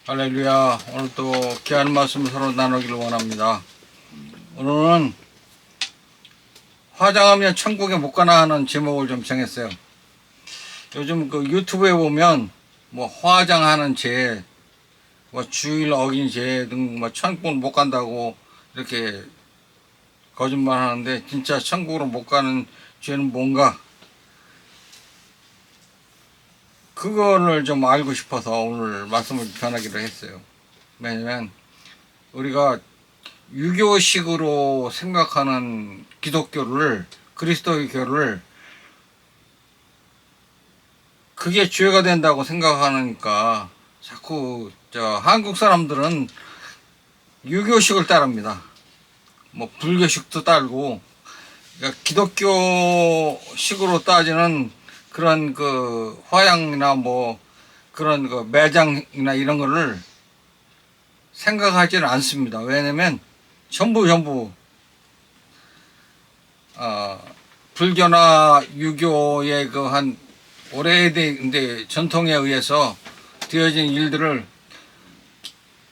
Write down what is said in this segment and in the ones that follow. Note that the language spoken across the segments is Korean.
할렐루야. 오늘 또 귀한 말씀을 서로 나누기를 원합니다. 오늘은 화장하면 천국에 못 가나 하는 제목을 좀 정했어요. 요즘 그 유튜브에 보면 뭐 화장하는 죄, 뭐 주일 어긴 죄 등 뭐 천국 못 간다고 이렇게 거짓말 하는데, 진짜 천국으로 못 가는 죄는 뭔가, 그거를 좀 알고 싶어서 오늘 말씀을 전하기로 했어요. 왜냐면 우리가 유교식으로 생각하는 기독교를, 그리스도의 교를, 그게 죄가 된다고 생각하니까 자꾸 한국 사람들은 유교식을 따릅니다. 뭐 불교식도 따르고, 그러니까 기독교식으로 따지는 그런 그 화양이나 뭐 그런 그 매장이나 이런 거를 생각하지는 않습니다. 왜냐면 전부 불교나 유교의 그 한 오래된 전통에 의해서 되어진 일들을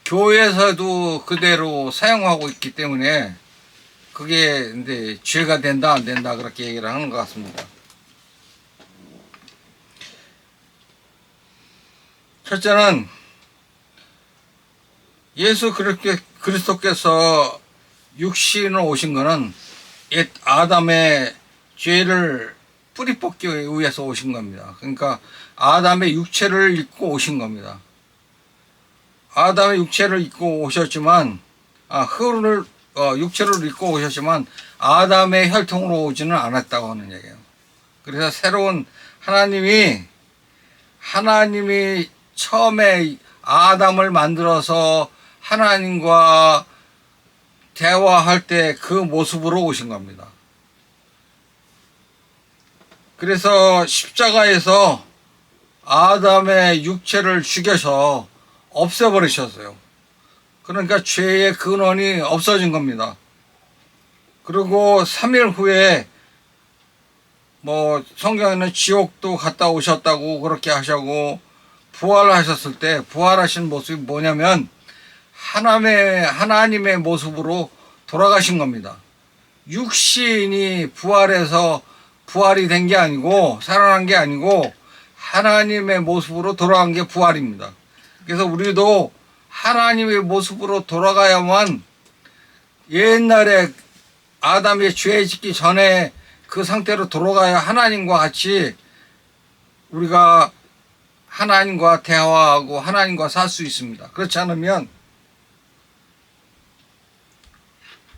교회에서도 그대로 사용하고 있기 때문에 그게 이제 죄가 된다 안 된다 그렇게 얘기를 하는 것 같습니다. 첫째는 예수 그리스도께서 육신으로 오신 것은 옛 아담의 죄를 뿌리 뽑기 위해서 오신 겁니다. 그러니까 아담의 육체를 입고 오신 겁니다. 아담의 육체를 입고 오셨지만, 육체를 입고 오셨지만 아담의 혈통으로 오지는 않았다고 하는 얘기예요. 그래서 새로운 하나님이 처음에 아담을 만들어서 하나님과 대화할 때 그 모습으로 오신 겁니다. 그래서 십자가에서 아담의 육체를 죽여서 없애버리셨어요. 그러니까 죄의 근원이 없어진 겁니다. 그리고 3일 후에 뭐 성경에는 지옥도 갔다 오셨다고 그렇게 하시고, 부활하셨을 때 부활하신 모습이 뭐냐면 하나님의 모습으로 돌아가신 겁니다. 육신이 부활이 된 게 아니고, 살아난 게 아니고 하나님의 모습으로 돌아간 게 부활입니다. 그래서 우리도 하나님의 모습으로 돌아가야만, 옛날에 아담이 죄 짓기 전에 그 상태로 돌아가야 하나님과 같이 우리가 하나님과 대화하고 하나님과 살 수 있습니다. 그렇지 않으면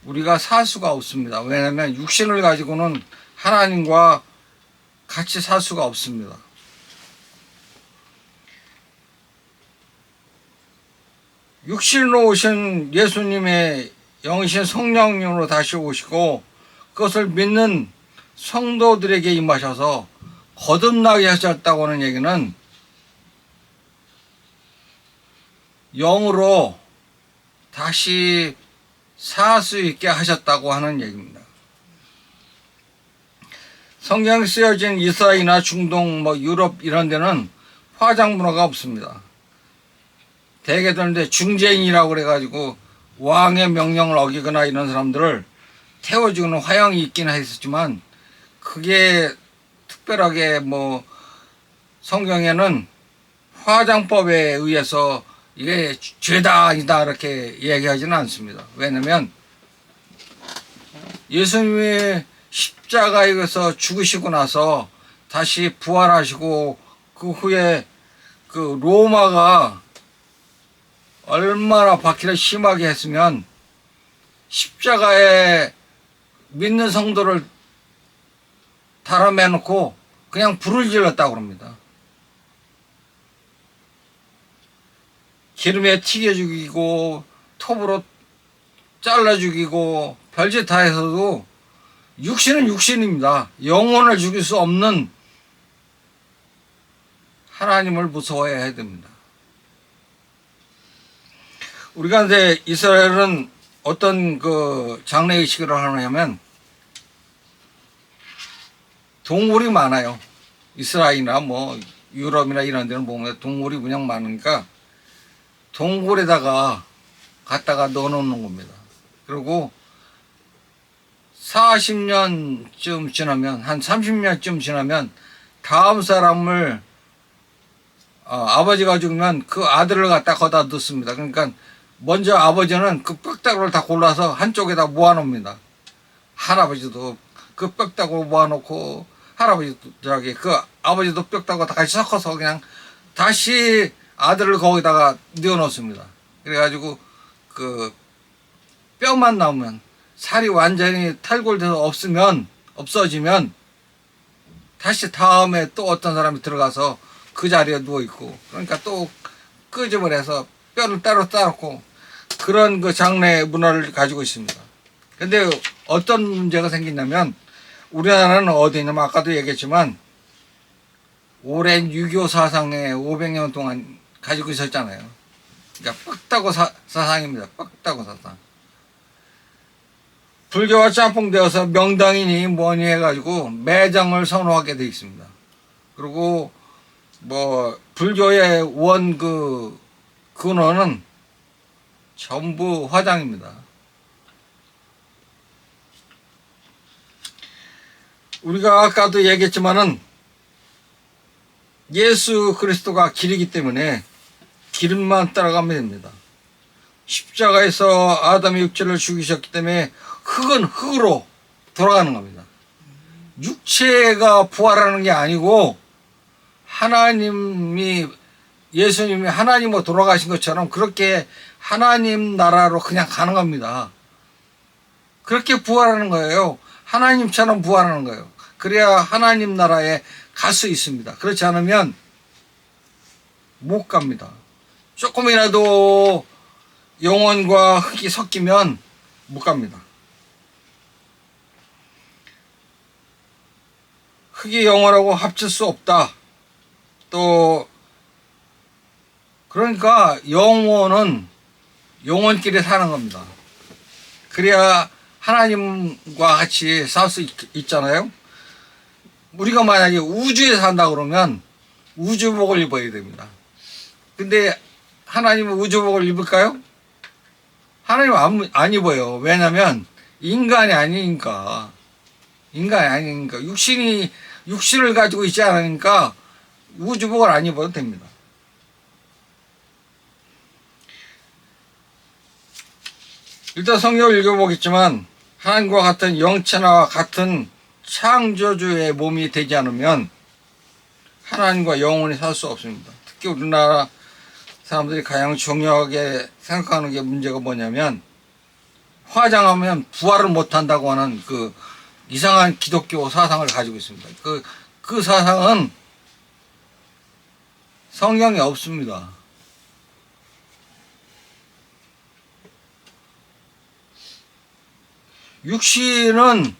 우리가 살 수가 없습니다. 왜냐하면 육신을 가지고는 하나님과 같이 살 수가 없습니다. 육신으로 오신 예수님의 영이신 성령님으로 다시 오시고, 그것을 믿는 성도들에게 임하셔서 거듭나게 하셨다고 하는 얘기는 영으로 다시 살 수 있게 하셨다고 하는 얘기입니다. 성경에 쓰여진 이스라엘이나 중동, 유럽 이런 데는 화장 문화가 없습니다. 대개들 이제 중재인이라고 그래가지고 왕의 명령을 어기거나 이런 사람들을 태워주는 화형이 있긴 했었지만, 그게 특별하게 성경에는 화장법에 의해서 이게 죄다 아니다 이렇게 얘기하지는 않습니다. 왜냐면 예수님이 십자가에서 죽으시고 나서 다시 부활하시고, 그 후에 그 로마가 얼마나 박해를 심하게 했으면 십자가에 믿는 성도를 달아매놓고 그냥 불을 질렀다고 합니다. 기름에 튀겨 죽이고 톱으로 잘라 죽이고 별짓 다 해서도 육신은 육신입니다. 영혼을 죽일 수 없는 하나님을 무서워해야 됩니다. 우리가 이제 이스라엘은 어떤 그 장례의식을 하냐면 동물이 많아요. 이스라엘이나 유럽이나 이런 데는 보면 동물이 그냥 많으니까 동굴에다가 갖다가 넣어놓는 겁니다. 그리고 40년쯤 지나면, 한 30년쯤 지나면 다음 사람을 아버지가 죽으면 그 아들을 갖다 거기다 넣습니다. 그러니까 먼저 아버지는 그 뼈다구를 다 골라서 한쪽에다 모아놓습니다. 할아버지도 그 뼈다구 모아놓고, 할아버지도 그 아버지도 뼈다구 다 같이 섞어서 그냥 다시 아들을 거기다가 넣어놓습니다. 그래가지고 그 뼈만 나오면, 살이 완전히 탈골돼서 없어지면 다시 다음에 또 어떤 사람이 들어가서 그 자리에 누워있고, 그러니까 또 끄집어내서 뼈를 따로 따놓고, 그런 그 장례 문화를 가지고 있습니다. 근데 어떤 문제가 생기냐면, 우리나라는 어디냐면 아까도 얘기했지만 오랜 유교 사상에 500년 동안 가지고 있었잖아요. 그러니까 빡다고 사상입니다. 빡다고 사상. 불교가 짬뽕되어서 명당이니 뭐니 해가지고 매장을 선호하게 돼 있습니다. 그리고 뭐 불교의 근원은 전부 화장입니다. 우리가 아까도 얘기했지만은 예수 그리스도가 길이기 때문에 기름만 따라가면 됩니다. 십자가에서 아담의 육체를 죽이셨기 때문에 흙은 흙으로 돌아가는 겁니다. 육체가 부활하는 게 아니고 예수님이 하나님으로 돌아가신 것처럼 그렇게 하나님 나라로 그냥 가는 겁니다. 그렇게 부활하는 거예요. 하나님처럼 부활하는 거예요. 그래야 하나님 나라에 갈 수 있습니다. 그렇지 않으면 못 갑니다. 조금이라도 영혼과 흙이 섞이면 못 갑니다. 흙이 영혼하고 합칠 수 없다. 또 그러니까 영혼은 영혼끼리 사는 겁니다. 그래야 하나님과 같이 살 수 있잖아요. 우리가 만약에 우주에 산다 그러면 우주복을 입어야 됩니다. 근데 하나님은 우주복을 입을까요? 하나님은 안 입어요. 왜냐면 인간이 아니니까. 육신을 가지고 있지 않으니까 우주복을 안 입어도 됩니다. 일단 성경을 읽어보겠지만, 하나님과 같은 영체나 같은 창조주의 몸이 되지 않으면 하나님과 영원히 살 수 없습니다. 특히 우리나라 사람들이 가장 중요하게 생각하는 게 문제가 뭐냐면, 화장하면 부활을 못한다고 하는 그 이상한 기독교 사상을 가지고 있습니다. 그 사상은 성경에 없습니다. 육신은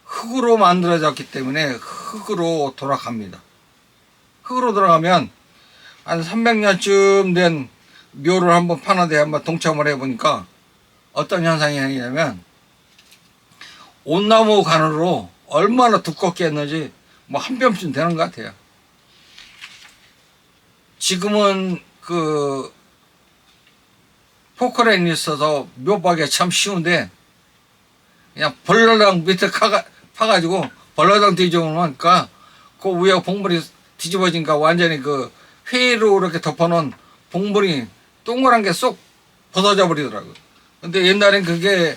흙으로 만들어졌기 때문에 흙으로 돌아갑니다. 흙으로 돌아가면 한 300년쯤 된 묘를 한번 파는데 한번 동참을 해보니까 어떤 현상이 생기냐면, 온나무 관으로 얼마나 두껍게 했는지 뭐 한 뼘쯤 되는 것 같아요. 지금은 그 포크레인이 있어서 묘박이 참 쉬운데, 그냥 벌러당 밑에 파가지고 벌러당 뒤집어놓으니까 그 위에 봉물이 뒤집어지니까 완전히 그 회로 이렇게 덮어놓은 봉물이 동그란 게 쏙 벗어져 버리더라고요. 근데 옛날엔 그게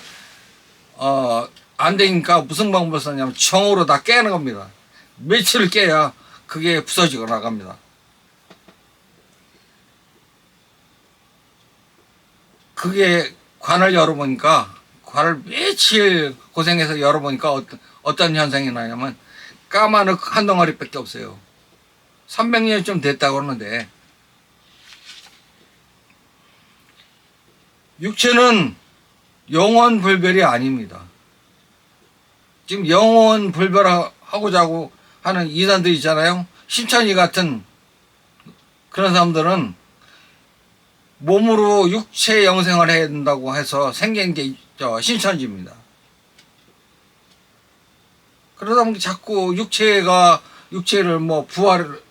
안 되니까 무슨 방법을 썼냐면 정으로 다 깨는 겁니다. 며칠을 깨야 그게 부서지고 나갑니다. 그게 관을 열어보니까, 관을 며칠 고생해서 열어보니까 어떤 현상이 나냐면, 까만 흙 한 덩어리밖에 없어요. 300년쯤 됐다고 그러는데, 육체는 영원 불별이 아닙니다. 지금 영원 불별하고자 하는 이단들 있잖아요. 신천지 같은 그런 사람들은 몸으로 육체 영생을 해야 된다고 해서 생긴 게 신천지입니다. 그러다 보니 자꾸 육체를 뭐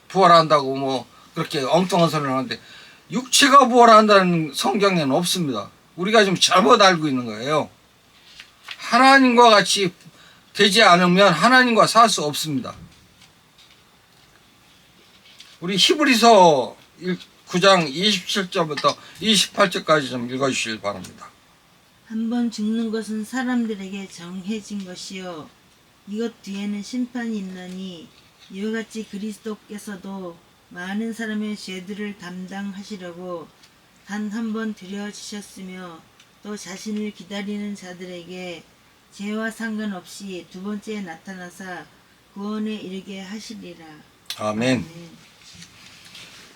부활한다고 뭐 그렇게 엉뚱한 소리를 하는데, 육체가 부활한다는 성경에는 없습니다. 우리가 좀 잘못 알고 있는 거예요. 하나님과 같이 되지 않으면 하나님과 살 수 없습니다. 우리 히브리서 9장 27절부터 28절까지 좀 읽어주시길 바랍니다. 한번 죽는 것은 사람들에게 정해진 것이요 이것 뒤에는 심판이 있나니 이와 같이 그리스도께서도 많은 사람의 죄들을 담당하시려고 단 한 번 드려지셨으며 또 자신을 기다리는 자들에게 죄와 상관없이 두 번째 나타나사 구원에 이르게 하시리라. 아멘.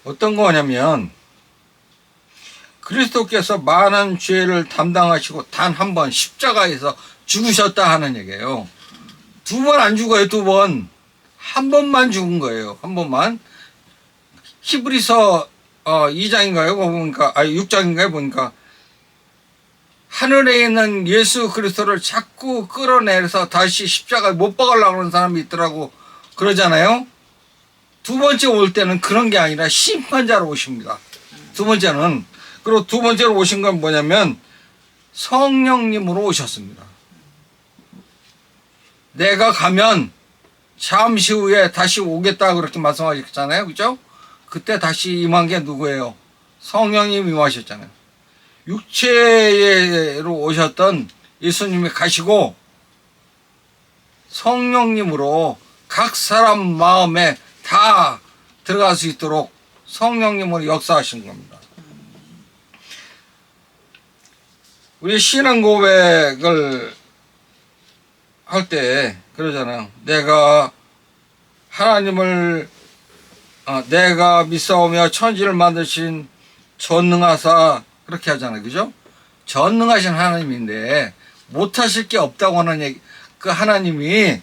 어떤 거냐면 그리스도께서 많은 죄를 담당하시고 단 한 번 십자가에서 죽으셨다 하는 얘기예요. 두 번 안 죽어요. 두 번. 한 번만 죽은 거예요. 한 번만. 히브리서 2장인가요? 보니까 6장인가요? 보니까 하늘에 있는 예수 그리스도를 자꾸 끌어내서 다시 십자가에 못 박으려고 하는 사람이 있더라고 그러잖아요. 두 번째 올 때는 그런 게 아니라 심판자로 오십니다. 두 번째는. 그리고 두 번째로 오신 건 뭐냐면 성령님으로 오셨습니다. 내가 가면 잠시 후에 다시 오겠다 그렇게 말씀하셨잖아요. 그죠? 그때 다시 임한 게 누구예요? 성령님 임하셨잖아요. 육체로 오셨던 예수님이 가시고 성령님으로 각 사람 마음에 다 들어갈 수 있도록 성령님으로 역사하신 겁니다. 우리 신앙 고백을 할 때 그러잖아요. 내가 하나님을 내가 믿사오며 천지를 만드신 전능하사 그렇게 하잖아요. 그죠? 전능하신 하나님인데 못하실 게 없다고 하는 얘기. 그 하나님이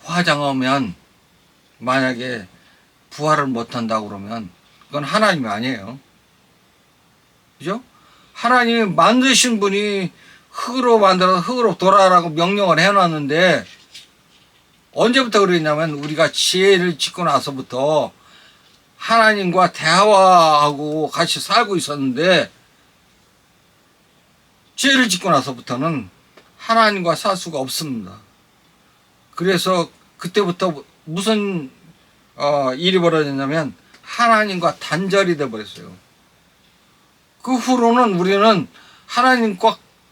화장하면 만약에 부활을 못한다고 그러면 그건 하나님이 아니에요. 그죠? 하나님이 만드신 분이 흙으로 만들어서 흙으로 돌아라고 명령을 해놨는데 언제부터 그랬냐면 우리가 지혜를 짓고 나서부터 하나님과 대화하고 같이 살고 있었는데 죄를 짓고 나서부터는 하나님과 살 수가 없습니다. 그래서 그때부터 무슨 일이 벌어졌냐면 하나님과 단절이 돼버렸어요. 그 후로는 우리는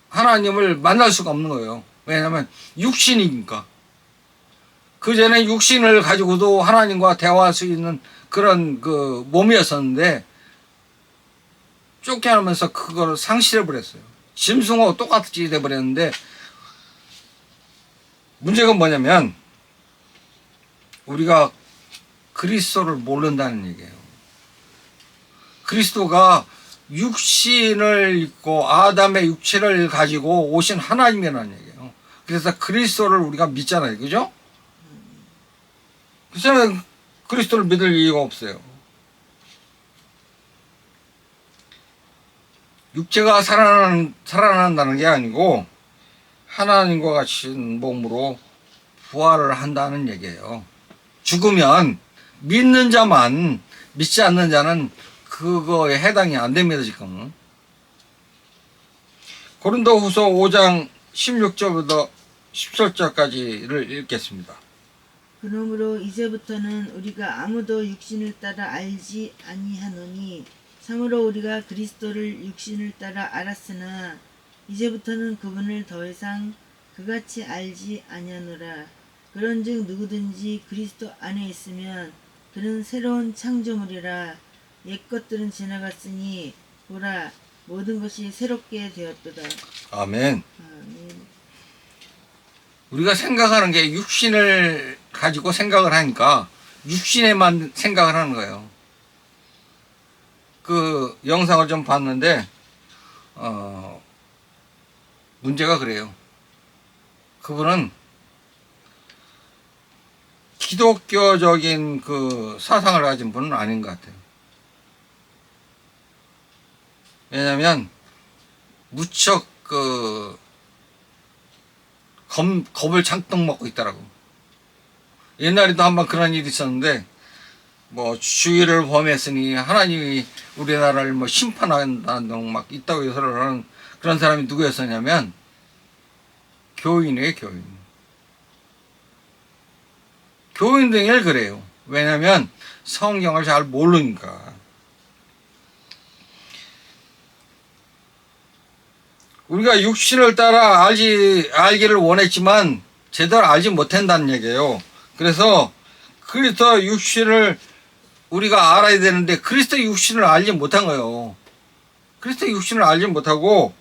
하나님을 만날 수가 없는 거예요. 왜냐하면 육신이니까. 그 전에 육신을 가지고도 하나님과 대화할 수 있는 그런 그 몸이었었는데 쫓겨나면서 그걸 상실해 버렸어요. 짐승하고 똑같이 돼 버렸는데 문제가 뭐냐면 우리가 그리스도를 모른다는 얘기예요. 그리스도가 육신을 입고 아담의 육체를 가지고 오신 하나님이라는 얘기예요. 그래서 그리스도를 우리가 믿잖아요. 그죠? 그래서 그리스도를 믿을 이유가 없어요. 육체가 살아난다는 게 아니고 하나님과 같은 몸으로 부활을 한다는 얘기예요. 죽으면 믿는 자만, 믿지 않는 자는 그거에 해당이 안 됩니다. 지금은. 고린도후서 5장 16절부터 17절까지를 읽겠습니다. 그러므로 이제부터는 우리가 아무도 육신을 따라 알지 아니하노니 참으로 우리가 그리스도를 육신을 따라 알았으나 이제부터는 그분을 더 이상 그같이 알지 아니하노라. 그런즉 누구든지 그리스도 안에 있으면 그는 새로운 창조물이라. 옛 것들은 지나갔으니 보라 모든 것이 새롭게 되었도다. 아멘. 아멘. 우리가 생각하는 게 육신을 가지고 생각을 하니까 육신에만 생각을 하는 거예요. 그 영상을 좀 봤는데 문제가 그래요. 그분은 기독교적인 그 사상을 가진 분은 아닌 것 같아요. 왜냐면 무척 겁을 잔뜩 먹고 있더라고. 옛날에도 한번 그런 일이 있었는데 뭐 주의를 범했으니 하나님이 우리나라를 뭐 심판한다는 등 막 있다고 해서를 하는 그런 사람이 누구였었냐면 교인이에요, 교인. 교인들 그래요. 왜냐면 성경을 잘 모르니까. 우리가 육신을 따라 알기를 원했지만 제대로 알지 못한다는 얘기예요. 그래서 그리스도 육신을 우리가 알아야 되는데 그리스도 육신을 알지 못한 거예요. 그리스도 육신을 알지 못하고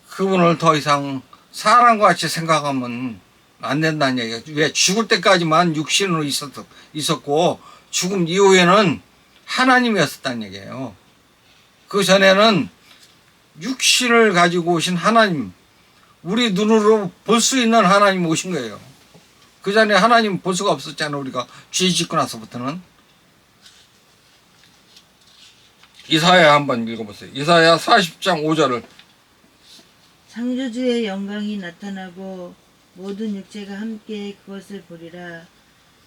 그분을 더 이상 사람과 같이 생각하면 안 된다는 얘기예요. 왜? 죽을 때까지만 육신으로 있었고 죽음 이후에는 하나님이었었다는 얘기예요. 그 전에는 육신을 가지고 오신 하나님, 우리 눈으로 볼 수 있는 하나님 오신 거예요. 그 전에 하나님 볼 수가 없었잖아요. 우리가 죄 짓고 나서부터는. 이사야 한번 읽어보세요. 이사야 40장 5절을. 창조주의 영광이 나타나고 모든 육체가 함께 그것을 보리라.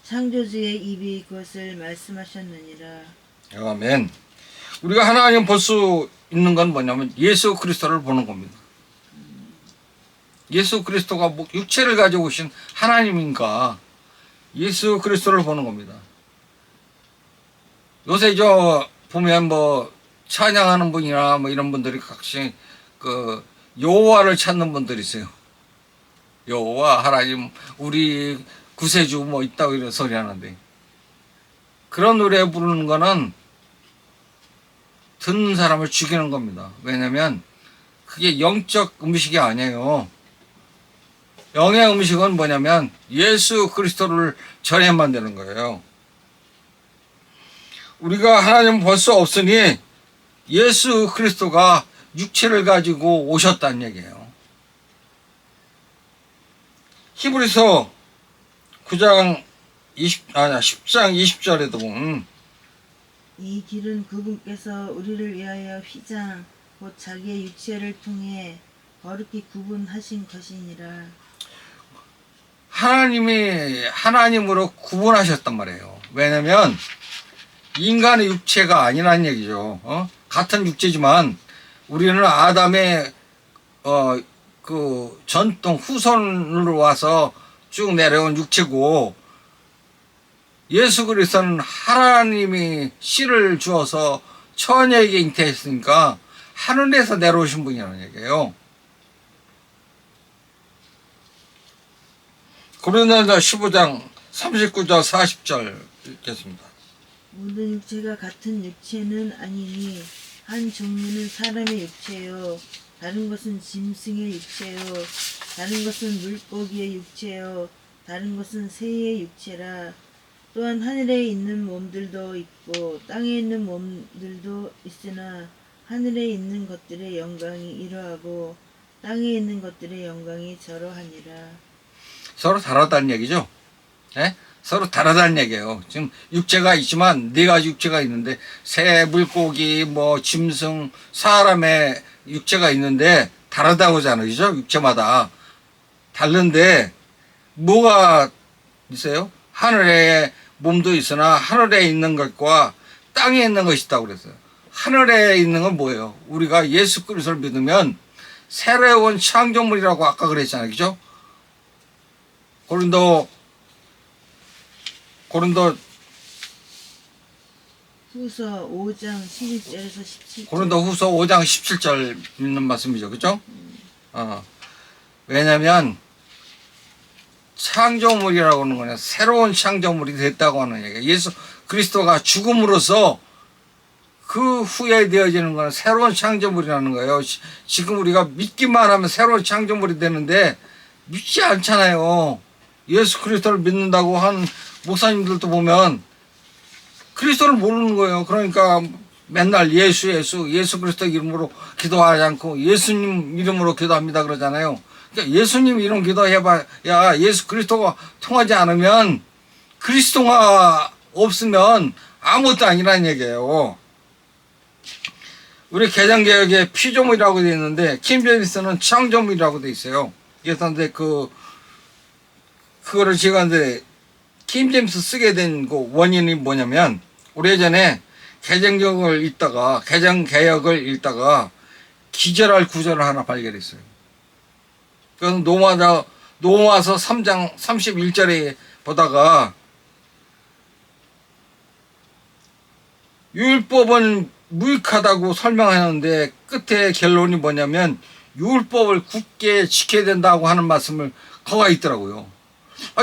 창조주의 입이 그것을 말씀하셨느니라. 아멘. 우리가 하나님 볼 수 있는 건 뭐냐면 예수 그리스도를 보는 겁니다. 예수 그리스도가 육체를 가지고 오신 하나님인가 예수 그리스도를 보는 겁니다. 요새 보면 찬양하는 분이나 이런 분들이 각시 여호와를 찾는 분들이 있어요. 여호와 하나님 우리 구세주 있다고 이런 소리 하는데 그런 노래 부르는 거는 듣는 사람을 죽이는 겁니다. 왜냐면 그게 영적 음식이 아니에요. 영의 음식은 뭐냐면 예수 그리스도를 전해만 되는 거예요. 우리가 하나님 볼 수 없으니 예수 그리스도가 육체를 가지고 오셨다는 얘기예요. 히브리서 10장 20절에도 보면 이 길은 그분께서 우리를 위하여 휘장 곧 자기의 육체를 통해 거룩히 구분하신 것이니라. 하나님이 하나님으로 구분하셨단 말이에요. 왜냐면 인간의 육체가 아니라는 얘기죠. 같은 육체지만 우리는 아담의 그 전통 후손으로 와서 쭉 내려온 육체고 예수 그리스도는 하나님이 씨를 주어서 처녀에게 잉태했으니까 하늘에서 내려오신 분이라는 얘기예요. 고린도전서 15장 39절 40절 읽겠습니다. 모든 육체가 같은 육체는 아니니 한 종류는 사람의 육체요 다른 것은 짐승의 육체요 다른 것은 물고기의 육체요 다른 것은 새의 육체라. 또한 하늘에 있는 몸들도 있고 땅에 있는 몸들도 있으나 하늘에 있는 것들의 영광이 이러하고 땅에 있는 것들의 영광이 저러하니라. 서로 다르다는 얘기죠. 네? 서로 다르다는 얘기예요. 지금 육체가 있지만 네 가지 육체가 있는데 새, 물고기, 짐승, 사람의 육체가 있는데 다르다고 하잖아요. 그죠? 육체마다 다른데 뭐가 있어요? 하늘에 몸도 있으나 하늘에 있는 것과 땅에 있는 것이 있다고 그랬어요. 하늘에 있는 건 뭐예요? 우리가 예수 그리스도를 믿으면 새로운 창조물이라고 아까 그랬잖아요. 그죠? 고린도 후서 5장 11절에서 17절. 고린도 후서 5장 17절 있는 말씀이죠. 그죠? 왜냐면 창조물이라고 하는 거는 새로운 창조물이 됐다고 하는 얘기예요. 예수 그리스도가 죽음으로써 그 후에 되어지는 거는 새로운 창조물이라는 거예요. 지금 우리가 믿기만 하면 새로운 창조물이 되는데 믿지 않잖아요. 예수 그리스도를 믿는다고 한 목사님들도 보면 그리스도를 모르는 거예요. 그러니까 맨날 예수 그리스도 이름으로 기도하지 않고 예수님 이름으로 기도합니다 그러잖아요. 그러니까 예수님 이름 기도해봐야 예수 그리스도가 통하지 않으면 그리스도가 없으면 아무것도 아니라는 얘기예요. 우리 개정개혁에 피조물이라고 되어 있는데 킴제니스는 창조물이라고 되어 있어요. 그런데 그거를 제가 킹제임스 쓰게 된 그 원인이 뭐냐면, 오래전에 개정개혁을 읽다가 기절할 구절을 하나 발견했어요. 그건 노마서 3장 31절에 보다가, 율법은 무익하다고 설명하는데 끝에 결론이 뭐냐면 율법을 굳게 지켜야 된다고 하는 말씀을 거가 있더라고요.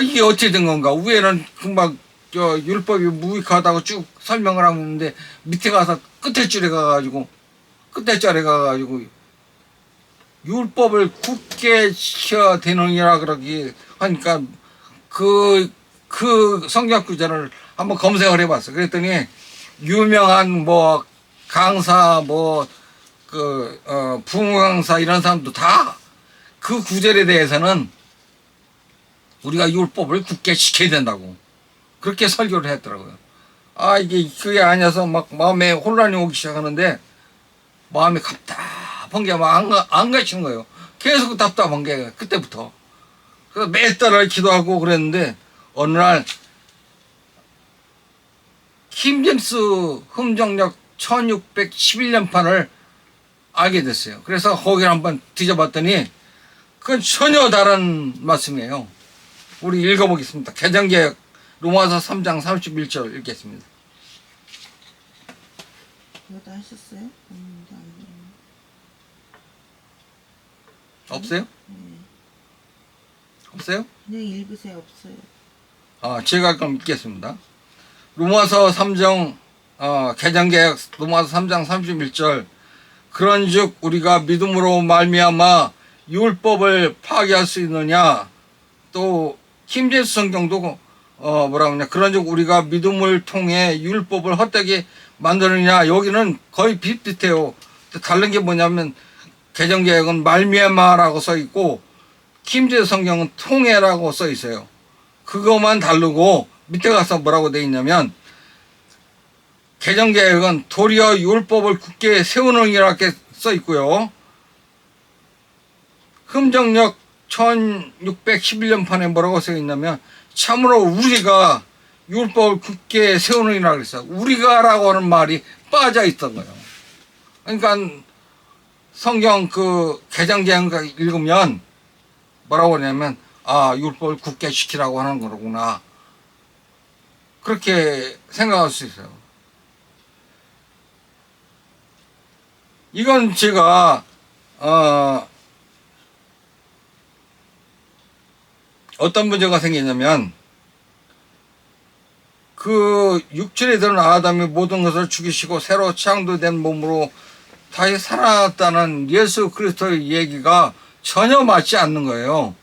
이게 어떻게 된 건가? 위에는 금방 율법이 무익하다고 쭉 설명을 하고 있는데 밑에 가서 끝에 줄에 가가지고 율법을 굳게 지켜야 되느니라 그러기 하니까 그 성경 구절을 한번 검색을 해봤어. 그랬더니 유명한 뭐 강사 부흥강사 이런 사람도 다 그 구절에 대해서는 우리가 율법을 굳게 지켜야 된다고 그렇게 설교를 했더라고요. 이게 그게 아니어서 막 마음에 혼란이 오기 시작하는데 마음이 답답한 게 막 안 가시는 거예요. 계속 답답한 게 그때부터. 그래서 매 달을 기도하고 그랬는데 어느 날 킹제임스 흠정역 1611년판을 알게 됐어요. 그래서 거기를 한번 뒤져봤더니 그건 전혀 다른 말씀이에요. 우리 읽어보겠습니다. 개정개혁 로마서 3장 31절 읽겠습니다. 그거 다 하셨어요? 없어요? 없어요? 그냥 읽으세요. 없어요. 제가 그럼 읽겠습니다. 로마서 3장 개정개혁 로마서 3장 31절 그런즉 우리가 믿음으로 말미암아 율법을 파괴할 수 있느냐. 또 킹제임스 성경도 뭐라고 하냐. 그런즉 우리가 믿음을 통해 율법을 헛되게 만드느냐. 여기는 거의 비슷해요. 다른 게 뭐냐면 개정개혁은 말미암아라고 써 있고 킹제임스 성경은 통해라고 써 있어요. 그것만 다르고 밑에 가서 뭐라고 돼 있냐면 개정개혁은 도리어 율법을 굳게 세우느니라 이렇게 써 있고요. 흠정역 1611년판에 뭐라고 써 있냐면 참으로 우리가 율법을 굳게 세우느니라 그랬어요. 우리가라고 하는 말이 빠져 있던 거예요. 그러니까 성경 그 개정개혁 읽으면 뭐라고 하냐면 율법을 굳게 지키라고 하는 거구나. 그렇게 생각할 수 있어요. 이건 제가 어떤 문제가 생기냐면 그 육체에 드는 아담이 모든 것을 죽이시고 새로 창조된 몸으로 다시 살아났다는 예수 그리스도의 얘기가 전혀 맞지 않는 거예요.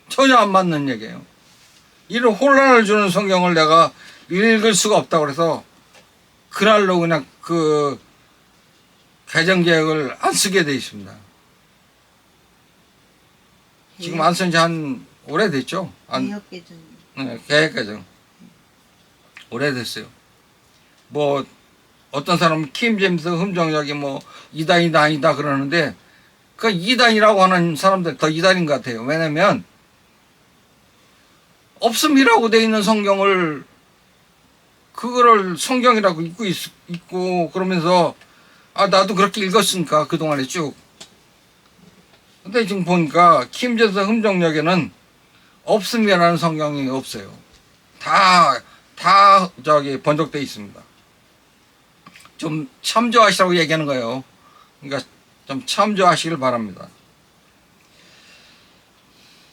전혀 안 맞는 얘기예요. 이런 혼란을 주는 성경을 내가 읽을 수가 없다고 그래서 그날로 그냥 그 개정개혁을 안 쓰게 돼 있습니다. 지금 안 쓴 지 한 오래됐죠? 개혁개정. 네, 개혁개정. 오래됐어요. 뭐 어떤 사람은 킹제임스 흠정역이 뭐 이단이다 아니다 그러는데 그 이단이라고 하는 사람들 더 이단인 것 같아요. 왜냐면 없음이라고 돼 있는 성경을 그거를 성경이라고 읽고 그러면서 나도 그렇게 읽었으니까 그동안에 쭉. 근데 지금 보니까 킹제임스 흠정역에는 없음이라는 성경이 없어요. 다 번역돼 있습니다. 좀 참조하시라고 얘기하는 거예요. 그러니까 좀 참조하시길 바랍니다.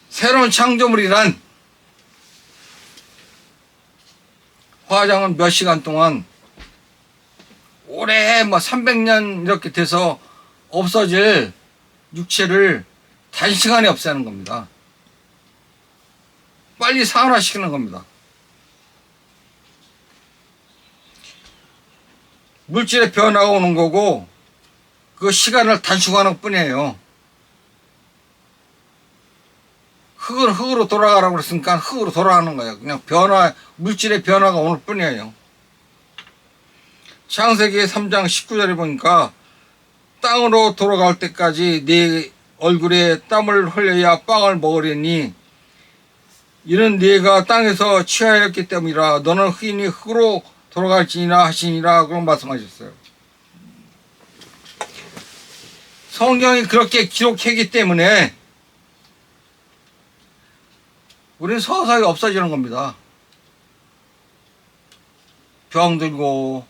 새로운 창조물이란 화장은 몇 시간 동안 오래 300년 이렇게 돼서 없어질 육체를 단시간에 없애는 겁니다. 빨리 산화시키는 겁니다. 물질의 변화가 오는 거고 그 시간을 단축하는 뿐이에요. 흙은 흙으로 돌아가라고 그랬으니까 흙으로 돌아가는 거예요. 그냥 물질의 변화가 오는 뿐이에요. 창세기 3장 19절에 보니까 땅으로 돌아갈 때까지 네 얼굴에 땀을 흘려야 빵을 먹으려니 이는 네가 땅에서 취하였기 때문이라. 너는 흑인이 흑으로 돌아갈지니라 하시니라. 그런 말씀하셨어요. 성경이 그렇게 기록했기 때문에 우리는 서서히 없어지는 겁니다. 병 들고,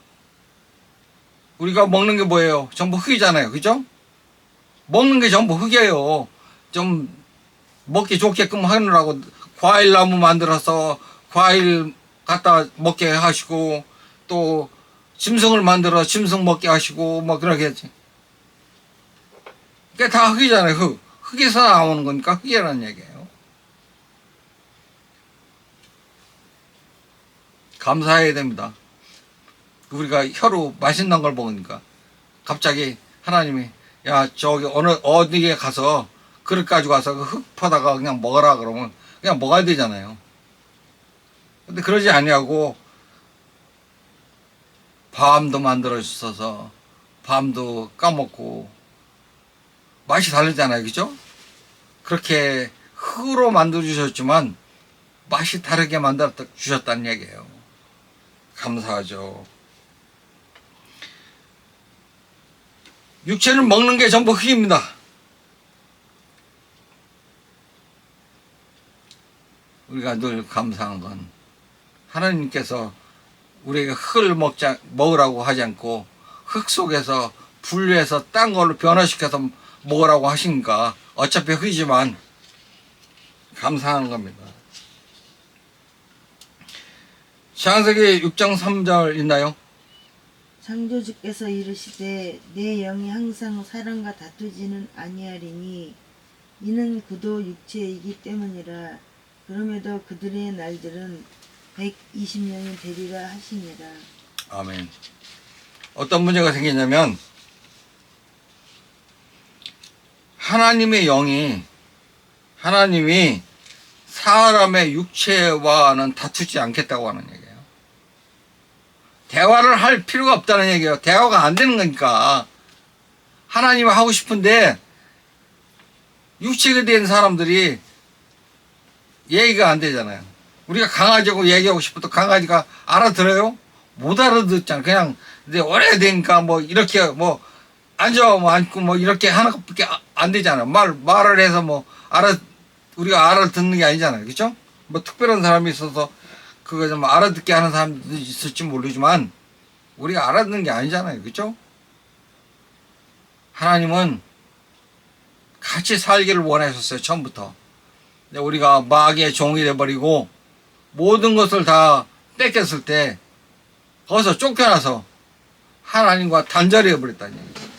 우리가 먹는 게 뭐예요? 전부 흙이잖아요. 그죠? 먹는 게 전부 흙이에요. 좀 먹기 좋게끔 하느라고 과일나무 만들어서 과일 갖다 먹게 하시고, 또 짐승을 만들어 짐승 먹게 하시고 뭐 그러겠지. 그게 다 흙이잖아요. 흙에서 나오는 거니까 흙이라는 얘기예요. 감사해야 됩니다. 우리가 혀로 맛있는 걸 먹으니까 갑자기 하나님이 야 저기 어디에 가서 그릇 가지고 와서 그 흙 퍼다가 그냥 먹어라 그러면 그냥 먹어야 되잖아요. 근데 그러지 아니하고 밤도 만들어 주셔서 밤도 까먹고 맛이 다르잖아요. 그죠? 그렇게 흙으로 만들어 주셨지만 맛이 다르게 만들어 주셨다는 얘기예요. 감사하죠. 육체는 먹는 게 전부 흙입니다. 우리가 늘 감사한 건 하나님께서 우리에게 흙을 먹으라고 하지 않고 흙 속에서 분류해서 딴 걸로 변화시켜서 먹으라고 하시니까 어차피 흙이지만 감사하는 겁니다. 창세기 6장 3절 있나요? 창조주께서 이르시되 내 영이 항상 사람과 다투지는 아니하리니 이는 그도 육체이기 때문이라. 그럼에도 그들의 날들은 120년이 되리라 하시니라. 아멘. 어떤 문제가 생기냐면 하나님이 사람의 육체와는 다투지 않겠다고 하는 얘기예요. 대화를 할 필요가 없다는 얘기예요. 대화가 안 되는 거니까. 하나님이 하고 싶은데 육체가 된 사람들이 얘기가 안 되잖아요. 우리가 강아지하고 얘기하고 싶어도 강아지가 알아들어요? 못 알아듣잖아요. 그냥 이제 오래되니까 뭐 이렇게 뭐 앉아 뭐 앉고 뭐 이렇게 하는 것밖에 안 되잖아요. 말을 해서 뭐 우리가 알아듣는 게 아니잖아요. 그죠? 뭐 특별한 사람이 있어서 그거 좀 알아듣게 하는 사람도 있을지 모르지만 우리가 알아듣는 게 아니잖아요. 그죠? 하나님은 같이 살기를 원하셨어요. 처음부터. 근데 우리가 마귀의 종이 돼버리고 모든 것을 다 뺏겼을 때 거기서 쫓겨나서 하나님과 단절해 버렸다는 얘기예요.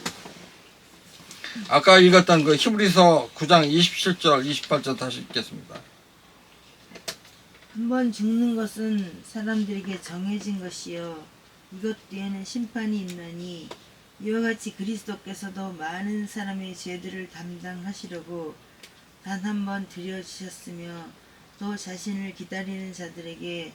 아까 읽었던 그 히브리서 9장 27절 28절 다시 읽겠습니다. 한번 죽는 것은 사람들에게 정해진 것이요 이것 뒤에는 심판이 있나니 이와 같이 그리스도께서도 많은 사람의 죄들을 담당하시려고 단 한 번 들여주셨으며 또 자신을 기다리는 자들에게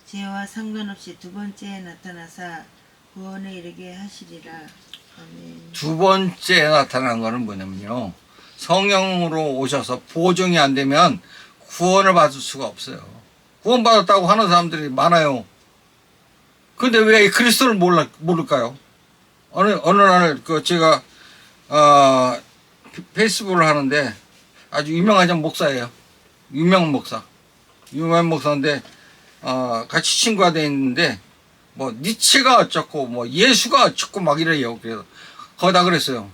죄와 상관없이 두 번째에 나타나사 구원에 이르게 하시리라. 아멘. 두 번째 나타난 거는 뭐냐면요, 성령으로 오셔서 보증이 안 되면 구원을 받을 수가 없어요. 구원받았다고 하는 사람들이 많아요. 근데 왜 그리스도를 모를까요? 어느 날 제가 페이스북을 하는데 아주 유명한 목사예요. 유명한 목사인데 같이 친구가 돼 있는데 뭐 니체가 어쩌고 뭐 예수가 어쩌고 막 이래요. 그래서 거기다 그랬어요.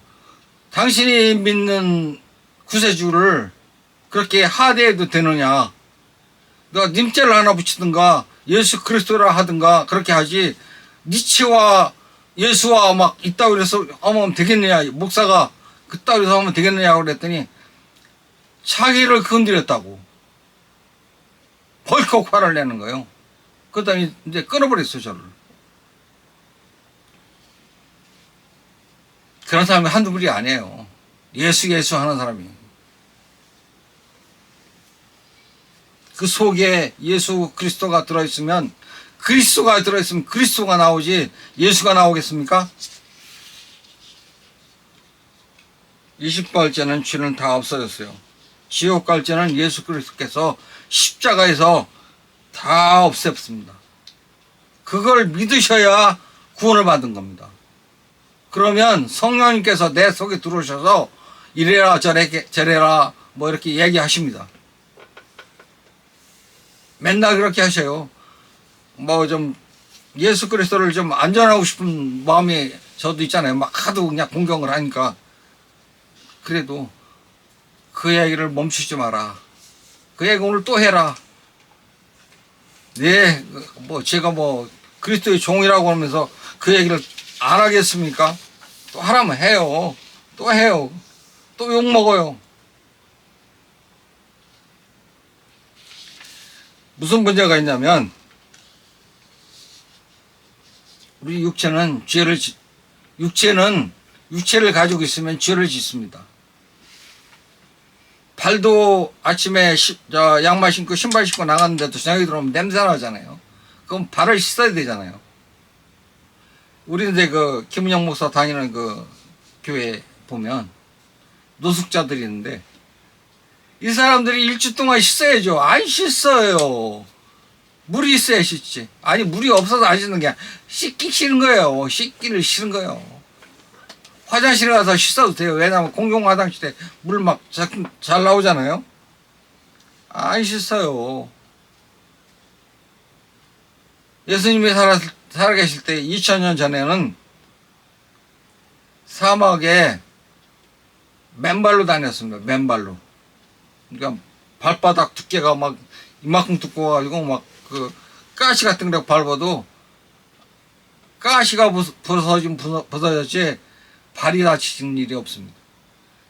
당신이 믿는 구세주를 그렇게 하대해도 되느냐? 너 님자를 하나 붙이든가 예수 그리스도라 하든가 그렇게 하지, 니체와 예수와 막 이따위 해서 하면 되겠느냐? 목사가 그따위 해서 하면 되겠느냐? 그랬더니 자기를 건드렸다고 벌컥 화를 내는 거예요. 그러더니 이제 끊어버렸어요, 저를. 그런 사람이 한두 분이 아니에요. 예수 하는 사람이. 그 속에 예수 그리스도가 들어있으면 그리스도가 나오지 예수가 나오겠습니까? 20번째는 죄는 다 없어졌어요. 지옥 갈 죄는 예수 그리스도께서 십자가에서 다 없앴습니다. 그걸 믿으셔야 구원을 받은 겁니다. 그러면 성령님께서 내 속에 들어오셔서 이래라 저래라 뭐 이렇게 얘기하십니다. 맨날 그렇게 하셔요. 뭐 좀 예수 그리스도를 좀 안전하고 싶은 마음이 저도 있잖아요. 막 하도 그냥 공경을 하니까. 그래도 그 얘기를 멈추지 마라. 그 얘기 오늘 또 해라. 네, 뭐 제가 뭐 그리스도의 종이라고 하면서 그 얘기를 안 하겠습니까? 또 하라면 해요. 또 해요. 또 욕먹어요. 무슨 문제가 있냐면 우리 육체는 육체를 가지고 있으면 죄를 짓습니다. 발도 아침에 양말 신고 신발 신고 나갔는데도 저녁에 들어오면 냄새 나잖아요. 그럼 발을 씻어야 되잖아요. 우리 이제 그 김은영 목사 다니는 그 교회 보면 노숙자들이 있는데 이 사람들이 일주 동안 씻어야죠. 안 씻어요. 물이 있어야 씻지. 아니 물이 없어서 안 씻는 게 아니라 씻기 싫은 거예요. 씻기를 싫은 거예요. 화장실에 가서 씻어도 돼요. 왜냐면 공용 화장실에 물 막 잘 나오잖아요. 안 씻어요. 예수님이 살아계실 때 2000년 전에는 사막에 맨발로 다녔습니다. 맨발로. 그러니까 발바닥 두께가 막 이만큼 두꺼워가지고 막 그 가시 같은 거 밟아도 가시가 부서졌지 발이 다치는 일이 없습니다.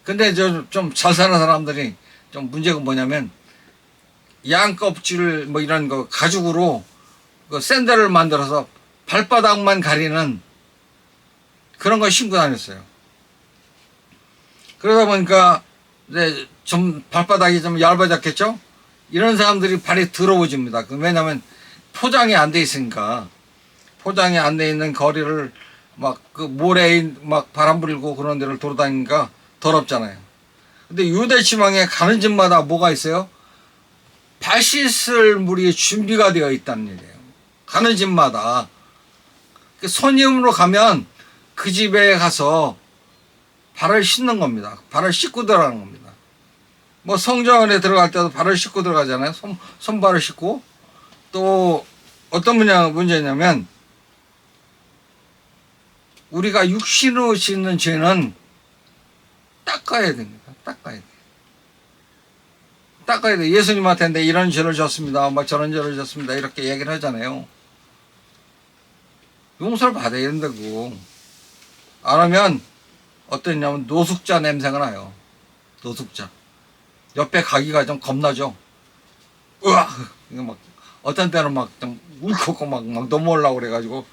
근데 저 좀 잘 사는 사람들이 좀 문제가 뭐냐면 양 껍질 뭐 이런 거 가죽으로 그 샌들을 만들어서 발바닥만 가리는 그런 거 신고 다녔어요. 그러다 보니까 이제 좀 발바닥이 좀 얇아졌겠죠? 이런 사람들이 발이 더러워집니다. 왜냐면 포장이 안 돼 있으니까. 포장이 안 돼 있는 거리를 막 그 모래에 막 바람 불고 그런 데를 돌아다니니까 더럽잖아요. 근데 유대 지방에 가는 집마다 뭐가 있어요? 발 씻을 물이 준비가 되어 있다는 얘기예요. 가는 집마다. 손님으로 가면 그 집에 가서 발을 씻는 겁니다. 발을 씻고 들어가는 겁니다. 뭐 성전에 들어갈 때도 발을 씻고 들어가잖아요. 손발을 씻고. 또 어떤 문제냐면 우리가 육신으로 짓는 죄는 닦아야 됩니다. 닦아야 돼. 닦아야 돼. 예수님한테 내 이런 죄를 졌습니다. 막 저런 죄를 졌습니다. 이렇게 얘기를 하잖아요. 용서를 받아야 된다고. 안 하면 어떠냐면 노숙자 냄새가 나요. 노숙자. 옆에 가기가 좀 겁나죠. 으악! 이거 막 어떤 때는 막 좀 울컥고 막 넘어오려고 그래가지고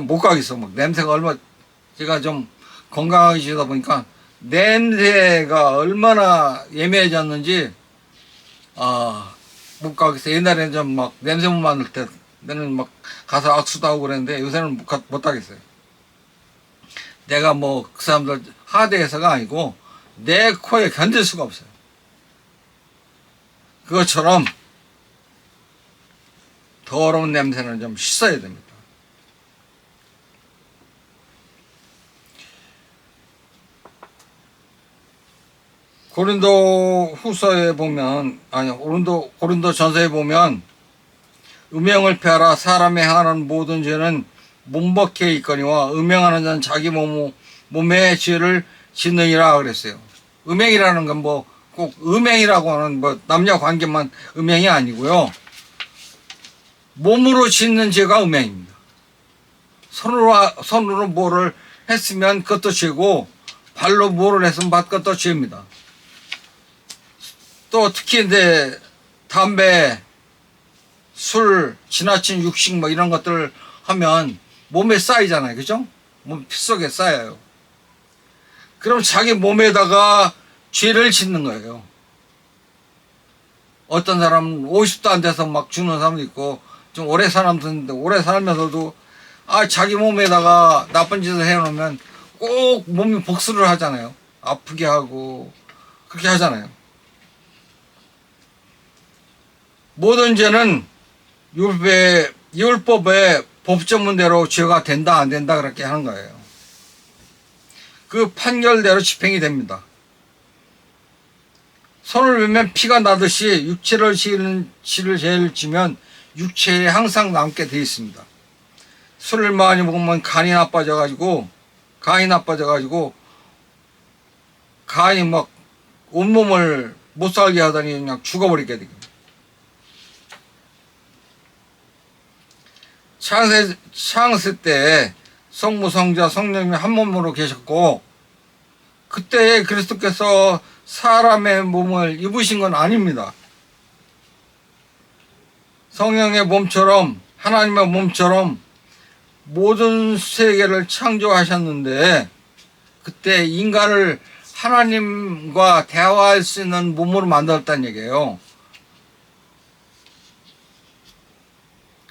못 가겠어. 막 냄새가 제가 좀 건강해지다 보니까 냄새가 얼마나 예민해졌는지 못 가겠어. 옛날에는 좀 막 냄새 못 맡을 때 내는 막 가서 악수도 하고 그랬는데 요새는 못 하겠어요. 내가 뭐 그 사람들 하대해서가 아니고 내 코에 견딜 수가 없어요. 그것처럼 더러운 냄새는 좀 씻어야 됩니다. 고린도 후서에 보면 고린도 전서에 보면 음행을 피하라. 사람의 행하는 모든 죄는 몸박해 있거니와 음행하는 자는 자기 몸에 죄를 짓느니라 그랬어요. 음행이라는 건 뭐 꼭 음행이라고 하는 뭐 남녀 관계만 음행이 아니고요. 몸으로 짓는 죄가 음행입니다. 손으로 뭐를 했으면 그것도 죄고 발로 뭐를 했으면 그것도 죄입니다. 또 특히 이제 담배, 술, 지나친 육식 뭐 이런 것들을 하면 몸에 쌓이잖아요. 그죠? 몸 핏속에 쌓여요. 그럼 자기 몸에다가 죄를 짓는 거예요. 어떤 사람은 50도 안 돼서 막 죽는 사람도 있고 좀 오래 사람도 오래 살면서도 자기 몸에다가 나쁜 짓을 해놓으면 꼭 몸이 복수를 하잖아요. 아프게 하고 그렇게 하잖아요. 모든 죄는 율법의 법조문대로 죄가 된다 안 된다 그렇게 하는 거예요. 그 판결대로 집행이 됩니다. 손을 베면 피가 나듯이 육체를 실을 죄를 지면 육체에 항상 남게 돼 있습니다. 술을 많이 먹으면 간이 나빠져가지고 간이 막 온몸을 못 살게 하더니 그냥 죽어버리게 됩니다. 창세 때 성부, 성자, 성령이 한 몸으로 계셨고 그때 그리스도께서 사람의 몸을 입으신 건 아닙니다. 성령의 몸처럼 하나님의 몸처럼 모든 세계를 창조하셨는데 그때 인간을 하나님과 대화할 수 있는 몸으로 만들었다는 얘기예요.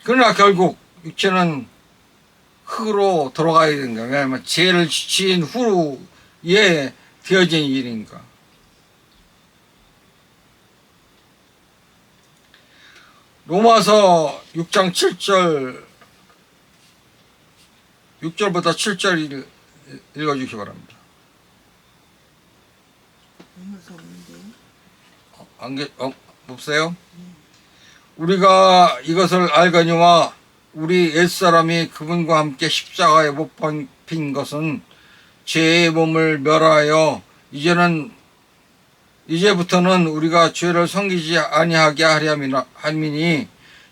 그러나 결국 육체는 흙으로 돌아가야 되는 거예요. 왜냐하면 죄를 지은 후에 되어진 일이니까. 로마서 6장 7절 6절부터 7절 읽어주시기 바랍니다. 로마서 없는데요? 없어요? 우리가 이것을 알거니와 우리 옛사람이 그분과 함께 십자가에 못 박힌 것은 죄의 몸을 멸하여 이제부터는 우리가 죄를 섬기지 아니하게 하려 함이니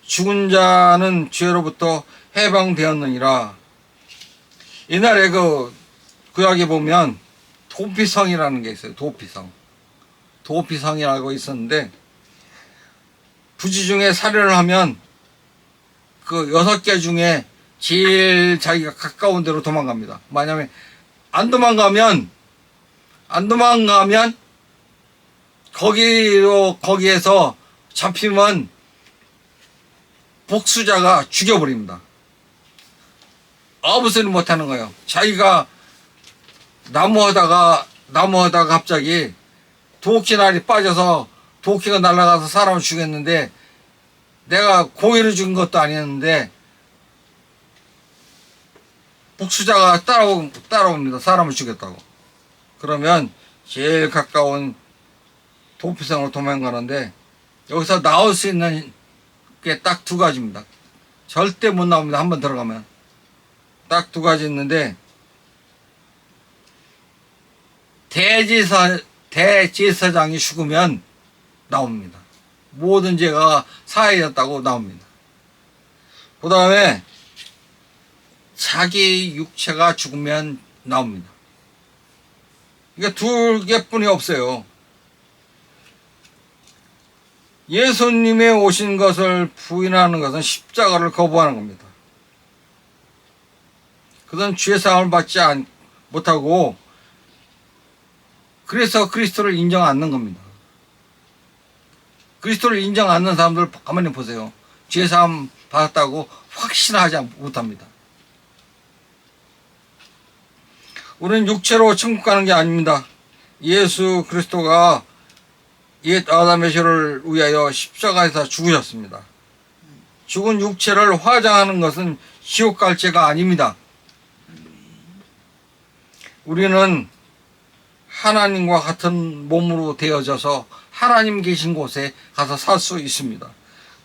죽은 자는 죄로부터 해방되었느니라. 옛날에 구약에 보면 도피성이라는 게 있어요. 도피성이라고 있었는데 부지 중에 살해를 하면 그 6개 중에 제일 자기가 가까운 데로 도망갑니다. 만약에 안 도망가면 거기에서 잡히면 복수자가 죽여버립니다. 아무 소리 못 하는 거예요. 자기가 나무하다가 갑자기 도끼날이 빠져서 도끼가 날아가서 사람을 죽였는데 내가 고의로 죽인 것도 아니었는데 복수자가 따라옵니다. 사람을 죽였다고. 그러면 제일 가까운 도피성으로 도망가는데 여기서 나올 수 있는 게 딱 2가지입니다. 절대 못 나옵니다. 한번 들어가면. 딱 2가지 있는데 대제사장이 죽으면 나옵니다. 모든 죄가 사해졌다고 나옵니다. 그 다음에 자기 육체가 죽으면 나옵니다. 이게 2개뿐이 없어요. 예수님의 오신 것을 부인하는 것은 십자가를 거부하는 겁니다. 그것은 죄사함을 받지 못하고 그래서 그리스도를 인정 않는 겁니다. 그리스도를 인정 않는 사람들 가만히 보세요. 죄사함 받았다고 확신하지 못합니다. 우리는 육체로 천국 가는 게 아닙니다. 예수 그리스도가 옛 아담의 죄를 위하여 십자가에서 죽으셨습니다. 죽은 육체를 화장하는 것은 지옥 갈 죄가 아닙니다. 우리는 하나님과 같은 몸으로 되어져서 하나님 계신 곳에 가서 살 수 있습니다.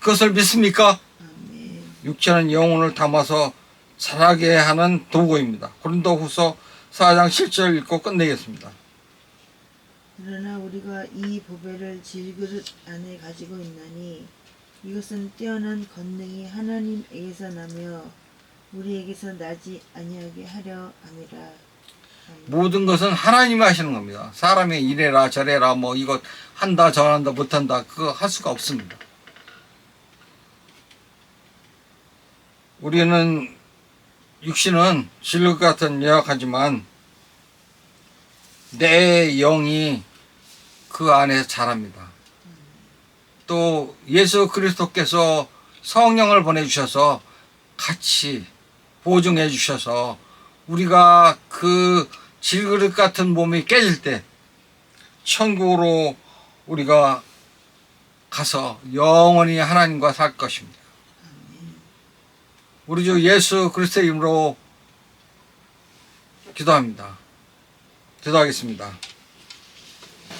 그것을 믿습니까? 육체는 영혼을 담아서 자라게 하는 도구입니다. 고린도후서 4장 7절 읽고 끝내겠습니다. 그러나 우리가 이 보배를 질그릇 안에 가지고 있나니 이것은 뛰어난 권능이 하나님에게서 나며 우리에게서 나지 아니하게 하려 함이라. 모든 것은 하나님이 하시는 겁니다. 사람이 이래라 저래라 이것 한다 저한다 못한다 그거 할 수가 없습니다. 우리는 육신은 질것 같은 연약하지만 내 영이 그 안에서 자랍니다. 또 예수 그리스도께서 성령을 보내주셔서 같이 보증해 주셔서 우리가 그 질그릇 같은 몸이 깨질 때 천국으로 우리가 가서 영원히 하나님과 살 것입니다. 우리 주 예수 그리스도의 이름으로 기도합니다. 기도하겠습니다.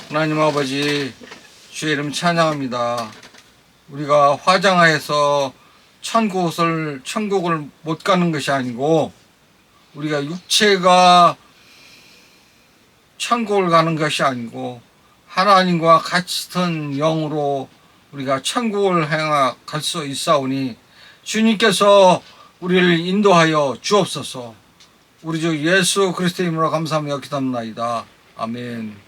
하나님 아버지, 주의 이름 찬양합니다. 우리가 화장하여서 천국을 못 가는 것이 아니고 우리가 육체가 천국을 가는 것이 아니고 하나님과 같은 영으로 우리가 천국을 향해 갈 수 있사오니 주님께서 우리를 인도하여 주옵소서. 우리 주 예수 그리스도의 이름으로 감사하며 기도합나이다. 아멘.